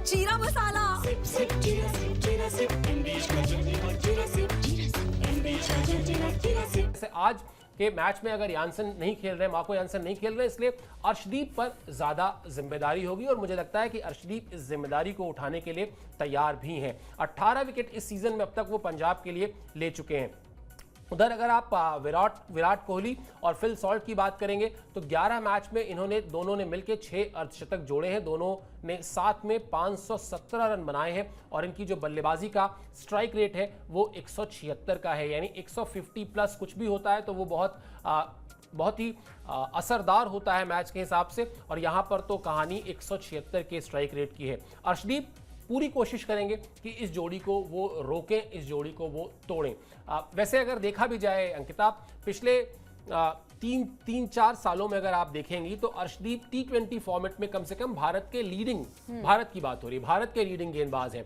जीरा मसाला। Sip, sip, jeera sip, English का journey और jeera sip, English का jeera sip। जैसे आज के मैच में अगर यानसन नहीं खेल रहे, मार्को यानसन नहीं खेल रहे, इसलिए अर्शदीप पर ज़्यादा जिम्मेदारी होगी और मुझे लगता है कि अर्शदीप इस जिम्मेदारी को उठाने के लिए तैयार भी हैं। 18 विकेट इस सीज़न में अब तक वो पंजाब के लिए ले चुके हैं। उधर अगर आप विराट कोहली और फिल सॉल्ट की बात करेंगे तो 11 मैच में दोनों ने मिलकर 6 अर्धशतक जोड़े हैं। दोनों ने साथ में 517 रन बनाए हैं और इनकी जो बल्लेबाजी का स्ट्राइक रेट है वो 176 का है, यानी 150 प्लस कुछ भी होता है तो वो बहुत ही असरदार होता है मैच के हिसाब से। और यहाँ पर तो कहानी 176 के स्ट्राइक रेट की है। अर्शदीप पूरी कोशिश करेंगे कि इस जोड़ी को वो रोकें, इस जोड़ी को वो तोड़ें। वैसे अगर देखा भी जाए अंकिता, पिछले 3-4 सालों में अगर आप देखेंगी तो अर्शदीप T20 फॉर्मेट में कम से कम भारत की बात हो रही है, भारत के लीडिंग गेंदबाज हैं।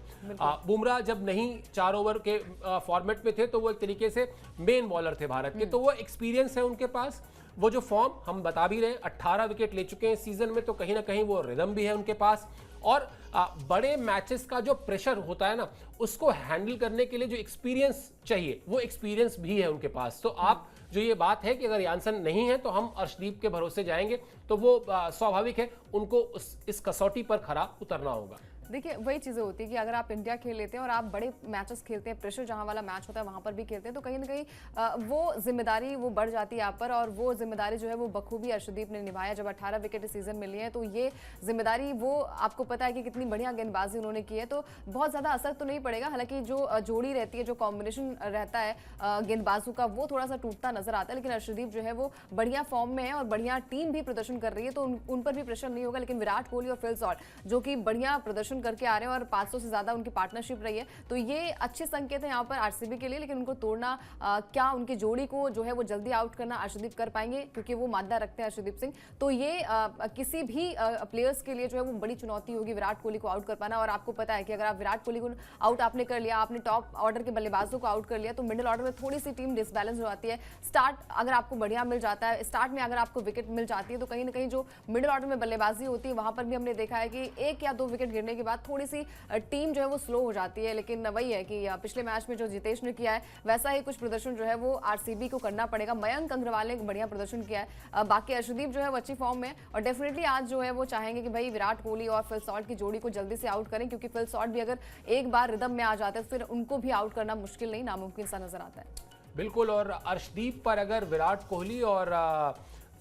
बुमराह जब नहीं 4 ओवर के फॉर्मेट में थे तो वो एक तरीके से मेन बॉलर थे भारत के, तो वो एक्सपीरियंस है उनके पास। वो जो फॉर्म हम बता भी रहे हैं, 18 विकेट ले चुके हैं इस सीजन में, तो कहीं ना कहीं वो रिदम भी है उनके पास। और बड़े मैचेस का जो प्रेशर होता है ना, उसको हैंडल करने के लिए जो एक्सपीरियंस चाहिए वो एक्सपीरियंस भी है उनके पास। तो आप जो ये बात है कि अगर यानसन नहीं है तो हम अर्शदीप के भरोसे जाएंगे, तो वो स्वाभाविक है, उनको इस कसौटी पर खरा उतरना होगा। देखिए वही चीज़ें होती है कि अगर आप इंडिया खेल लेते हैं और आप बड़े मैचेस खेलते हैं, प्रेशर जहां वाला मैच होता है वहां पर भी खेलते हैं, तो कहीं ना कहीं वो जिम्मेदारी वो बढ़ जाती है आप पर। और वो जिम्मेदारी जो है वो बखूबी अर्शदीप ने निभाया। जब 18 विकेट इस सीजन में लिए हैं तो ये जिम्मेदारी वो आपको पता है कि कितनी बढ़िया गेंदबाजी उन्होंने की है, तो बहुत ज़्यादा असर तो नहीं पड़ेगा। हालांकि जो जोड़ी रहती है, जो कॉम्बिनेशन रहता है गेंदबाजों का, वो थोड़ा सा टूटता नजर आता है। लेकिन अर्शदीप जो है वो बढ़िया फॉर्म में है और बढ़िया टीम भी प्रदर्शन कर रही है, तो उन पर भी प्रेशर नहीं होगा। लेकिन विराट कोहली और फिल सॉल्ट जो कि बढ़िया प्रदर्शन करके आ रहे हैं और 500 से ज्यादा उनकी पार्टनरशिप रही है, तो ये अच्छे संकेत है यहाँ पर आरसीबी के लिए। लेकिन उनको तोड़ना, क्या उनकी जोड़ी को जो है वो जल्दी आउट करना अर्शदीप कर पाएंगे, क्योंकि वो मादा रखते हैं अर्शदीप सिंह। तो ये किसी भी प्लेयर्स के लिए जो है वो बड़ी चुनौती होगी विराट कोहली को आउट कर पाना। और आपको पता है कि अगर आप विराट कोहली को आउट आपने कर लिया, आपने टॉप ऑर्डर के बल्लेबाजों को आउट कर लिया, तो मिडिल ऑर्डर में थोड़ी सी टीम डिसबैलेंस हो जाती है। स्टार्ट अगर आपको बढ़िया मिल जाता है, स्टार्ट में अगर आपको विकेट मिल जाती है, तो कहीं ना कहीं जो मिडिल ऑर्डर में बल्लेबाजी होती है वहां पर भी हमने देखा है कि 1 या 2 विकेट गिरने के बाद थोड़ी सी टीम जो है वो स्लो हो जाती है। लेकिन वही है कि पिछले मैच में जो जितेश ने किया है वैसा ही कुछ प्रदर्शन जो है वो आरसीबी को करना पड़ेगा। मयंक अग्रवाल ने बढ़िया प्रदर्शन किया है, बाकी अर्शदीप जो है वो अच्छी फॉर्म में, और डेफिनेटली आज जो है वो चाहेंगे कि भाई विराट कोहली और फिल सॉल्ट की जोड़ी को जल्दी से आउट करें, क्योंकि फिल सॉल्ट भी अगर एक बार रिदम में आ जाते हैं फिर उनको भी आउट करना मुश्किल नहीं, नामुमकिन सा नजर आता है। बिल्कुल। और अर्शदीप पर अगर विराट कोहली और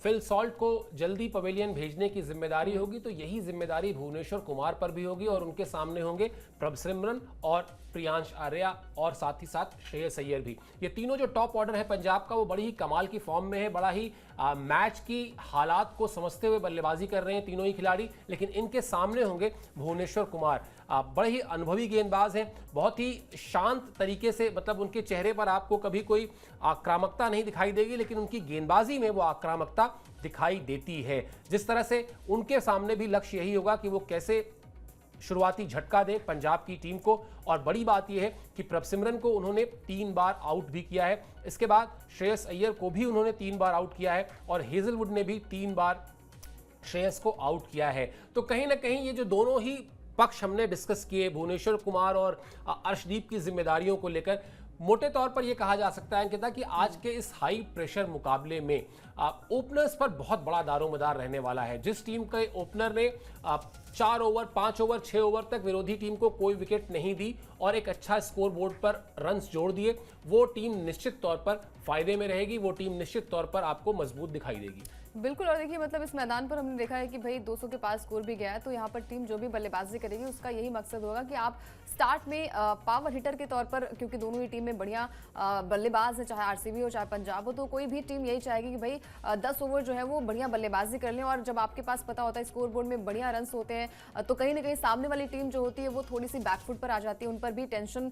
फिल सॉल्ट को जल्दी पवेलियन भेजने की जिम्मेदारी होगी, तो यही जिम्मेदारी भुवनेश्वर कुमार पर भी होगी और उनके सामने होंगे प्रभसिमरन और प्रियांश आर्या और साथ ही साथ श्रेयस अय्यर भी। ये तीनों जो टॉप ऑर्डर है पंजाब का, वो बड़ी ही कमाल की फॉर्म में है, बड़ा ही मैच की हालात को समझते हुए बल्लेबाजी कर रहे हैं तीनों ही खिलाड़ी। लेकिन इनके सामने होंगे भुवनेश्वर कुमार, बड़े ही अनुभवी गेंदबाज हैं, बहुत ही शांत तरीके से, मतलब उनके चेहरे पर आपको कभी कोई आक्रामकता नहीं दिखाई देगी, लेकिन उनकी गेंदबाजी में वो आक्रामकता दिखाई देती है। जिस तरह से उनके सामने भी लक्ष्य यही होगा कि वो कैसे शुरुआती झटका दे पंजाब की टीम को। और बड़ी बात यह है कि प्रभसिमरन को उन्होंने 3 बार आउट भी किया है, इसके बाद श्रेयस अय्यर को भी उन्होंने 3 बार आउट किया है और हेजलवुड ने भी 3 बार श्रेयस को आउट किया है। तो कहीं ना कहीं ये जो दोनों ही पक्ष हमने डिस्कस किए, भुवनेश्वर कुमार और अर्शदीप की जिम्मेदारियों को लेकर, मोटे तौर पर यह कहा जा सकता है अंकिता कि आज के इस हाई प्रेशर मुकाबले में ओपनर्स पर बहुत बड़ा दारोमदार रहने वाला है। जिस टीम के ओपनर ने 4 ओवर, 5 ओवर, 6 ओवर तक विरोधी टीम को कोई विकेट नहीं दी और एक अच्छा स्कोर बोर्ड पर रन्स जोड़ दिए, वो टीम निश्चित तौर पर फायदे में रहेगी, वो टीम निश्चित तौर पर आपको मजबूत दिखाई देगी। बिल्कुल। और देखिए मतलब इस मैदान पर हमने देखा है कि भाई 200 के पास स्कोर भी गया है, तो यहाँ पर टीम जो भी बल्लेबाजी करेगी उसका यही मकसद होगा कि आप स्टार्ट में पावर हिटर के तौर पर, क्योंकि दोनों ही टीम में बढ़िया बल्लेबाज है, चाहे आरसीबी हो चाहे पंजाब हो, तो कोई भी टीम यही चाहेगी कि भाई 10 ओवर जो है वो बढ़िया बल्लेबाजी कर लें। और जब आपके पास पता होता है स्कोर बोर्ड में बढ़िया रन्स होते हैं, तो कहीं ना कहीं सामने वाली टीम जो होती है वो थोड़ी सी बैकफुट पर आ जाती है, उन पर भी टेंशन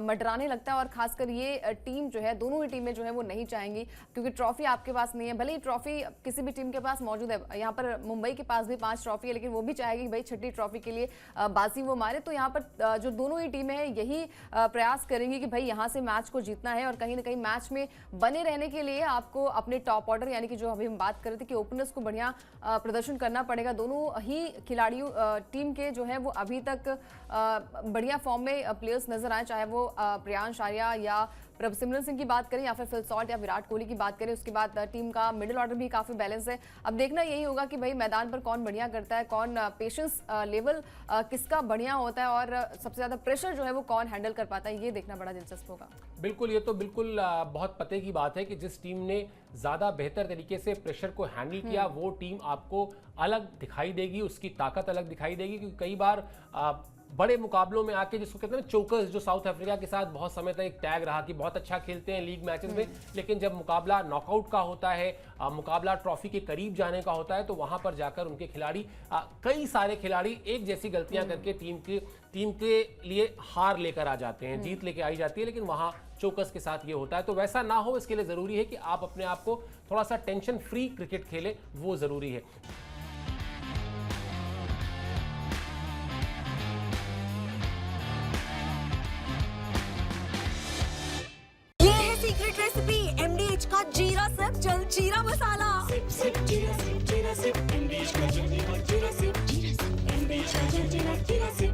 मंडराने लगता है। और खासकर ये टीम जो है, दोनों ही टीमें जो है वो नहीं चाहेंगी, क्योंकि ट्रॉफी आपके पास नहीं है। भले ही ट्रॉफी किसी भी टीम के पास मौजूद है, यहाँ पर मुंबई के पास भी 5 ट्रॉफी है, लेकिन वो भी चाहेगी भाई 6ठी ट्रॉफी के लिए बाजी वो मारे। तो यहाँ पर जो दोनों दोनों ही टीमें हैं यही प्रयास करेंगी कि भाई यहाँ से मैच को जीतना है और कहीं ना कहीं मैच में बने रहने के लिए आपको अपने टॉप ऑर्डर यानी कि जो अभी हम बात कर रहे थे कि ओपनर्स को बढ़िया प्रदर्शन करना पड़ेगा। दोनों ही खिलाड़ियों टीम के जो है वो अभी तक बढ़िया फॉर्म में प्लेयर्स नजर आए, चाहे वो प्रियांश आर्या या प्रभसिमरन सिंह की बात करें या फिर फिल सॉल्ट या विराट कोहली की बात करें। उसके बाद टीम का मिडिल ऑर्डर भी काफी बैलेंस है। अब देखना यही होगा कि भाई मैदान पर कौन बढ़िया करता है, कौन पेशेंस लेवल किसका बढ़िया होता है और सबसे ज्यादा प्रेशर जो है वो कौन हैंडल कर पाता है, ये देखना बड़ा दिलचस्प होगा। बिल्कुल, ये तो बिल्कुल बहुत पते की बात है कि जिस टीम ने ज़्यादा बेहतर तरीके से प्रेशर को हैंडल किया वो टीम आपको अलग दिखाई देगी, उसकी ताकत अलग दिखाई देगी। क्योंकि कई बार बड़े मुकाबलों में आके जिसको कहते हैं ना चोकर्स, जो साउथ अफ्रीका के साथ बहुत समय तक एक टैग रहा कि बहुत अच्छा खेलते हैं लीग मैचेस में, लेकिन जब मुकाबला नॉकआउट का होता है, मुकाबला ट्रॉफी के करीब जाने का होता है, तो वहां पर जाकर उनके खिलाड़ी कई सारे खिलाड़ी एक जैसी गलतियां करके टीम के लिए हार लेकर आ जाते हैं, जीत लेके आई जाती है, लेकिन वहां चोकर्स के साथ ये होता है। तो वैसा ना हो, इसके लिए जरूरी है कि आप अपने आप को थोड़ा सा टेंशन फ्री क्रिकेट खेलें, वो जरूरी है। सीक्रेट रेसिपी MDH का जीरा सिप जल जीरा मसाला। सिप सिप जीरा सिप MDH का जल्दी और जीरा सिप MDH का जल जीरा सिप।